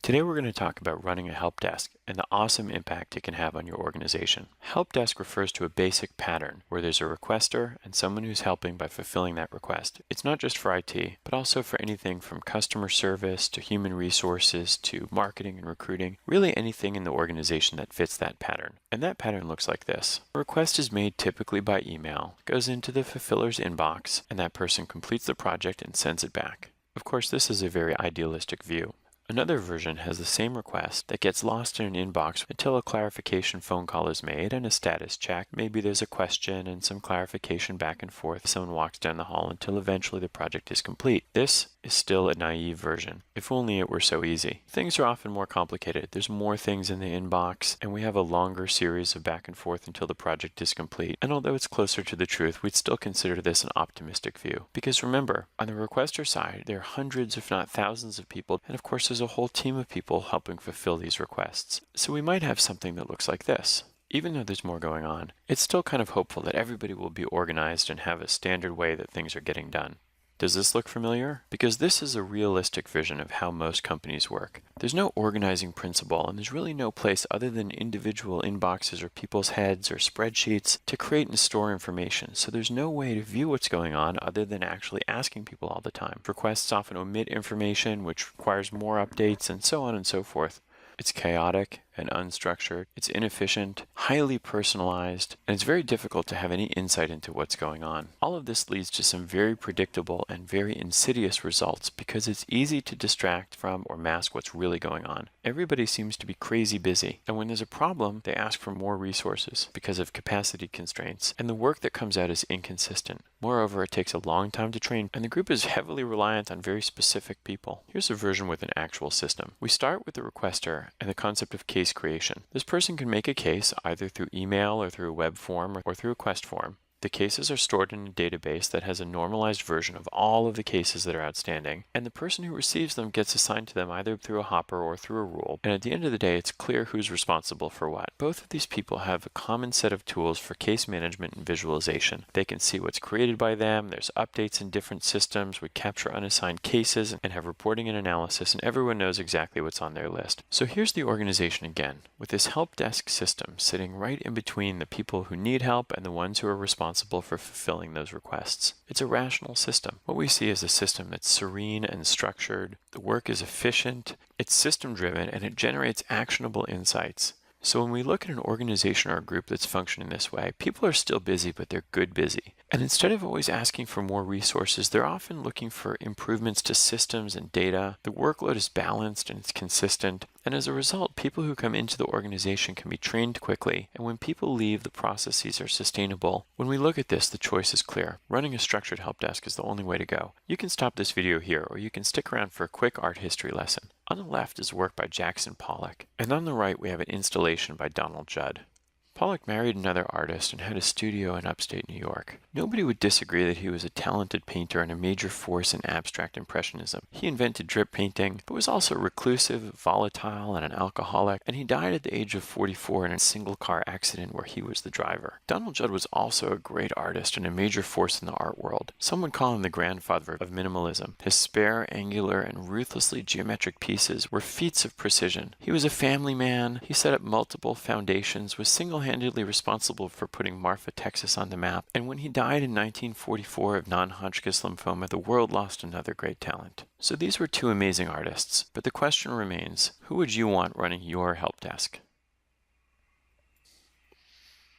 Today we're going to talk about running a help desk and the awesome impact it can have on your organization. Help desk refers to a basic pattern where there's a requester and someone who's helping by fulfilling that request. It's not just for IT, but also for anything from customer service to human resources to marketing and recruiting, really anything in the organization that fits that pattern. And that pattern looks like this. A request is made typically by email, goes into the fulfiller's inbox, and that person completes the project and sends it back. Of course, this is a very idealistic view. Another version has the same request that gets lost in an inbox until a clarification phone call is made and a status check. Maybe there's a question and some clarification back and forth. Someone walks down the hall until eventually the project is complete. This is still a naive version. If only it were so easy. Things are often more complicated. There's more things in the inbox, and we have a longer series of back and forth until the project is complete. And although it's closer to the truth, we'd still consider this an optimistic view. Because remember, on the requester side, there are hundreds if not thousands of people, and of course there's a whole team of people helping fulfill these requests. So we might have something that looks like this. Even though there's more going on, it's still kind of hopeful that everybody will be organized and have a standard way that things are getting done. Does this look familiar? Because this is a realistic vision of how most companies work. There's no organizing principle, and there's really no place other than individual inboxes or people's heads or spreadsheets to create and store information. So there's no way to view what's going on other than actually asking people all the time. Requests often omit information, which requires more updates, and so on and so forth. It's chaotic and unstructured, it's inefficient, highly personalized, and it's very difficult to have any insight into what's going on. All of this leads to some very predictable and very insidious results because it's easy to distract from or mask what's really going on. Everybody seems to be crazy busy, and when there's a problem, they ask for more resources because of capacity constraints, and the work that comes out is inconsistent. Moreover, it takes a long time to train, and the group is heavily reliant on very specific people. Here's a version with an actual system. We start with the requester and the concept of case creation. This person can make a case either through email or through a web form or through a quest form. The cases are stored in a database that has a normalized version of all of the cases that are outstanding, and the person who receives them gets assigned to them either through a hopper or through a rule, and at the end of the day, it's clear who's responsible for what. Both of these people have a common set of tools for case management and visualization. They can see what's created by them, there's updates in different systems, we capture unassigned cases, and have reporting and analysis, and everyone knows exactly what's on their list. So here's the organization again, with this help desk system sitting right in between the people who need help and the ones who are responsible for fulfilling those requests. It's a rational system. What we see is a system that's serene and structured, the work is efficient, it's system-driven, and it generates actionable insights. So when we look at an organization or a group that's functioning this way, people are still busy, but they're good busy. And instead of always asking for more resources, they're often looking for improvements to systems and data. The workload is balanced and it's consistent. And as a result, people who come into the organization can be trained quickly. And when people leave, the processes are sustainable. When we look at this, the choice is clear. Running a structured help desk is the only way to go. You can stop this video here, or you can stick around for a quick art history lesson. On the left is work by Jackson Pollock, and on the right we have an installation by Donald Judd. Pollock married another artist and had a studio in upstate New York. Nobody would disagree that he was a talented painter and a major force in abstract impressionism. He invented drip painting, but was also reclusive, volatile, and an alcoholic, and he died at the age of 44 in a single-car accident where he was the driver. Donald Judd was also a great artist and a major force in the art world. Some would call him the grandfather of minimalism. His spare, angular, and ruthlessly geometric pieces were feats of precision. He was a family man. He set up multiple foundations, was single-handedly responsible for putting Marfa, Texas on the map, and when he died in 1944 of non-Hodgkin's lymphoma, the world lost another great talent. So these were two amazing artists, but the question remains, who would you want running your help desk?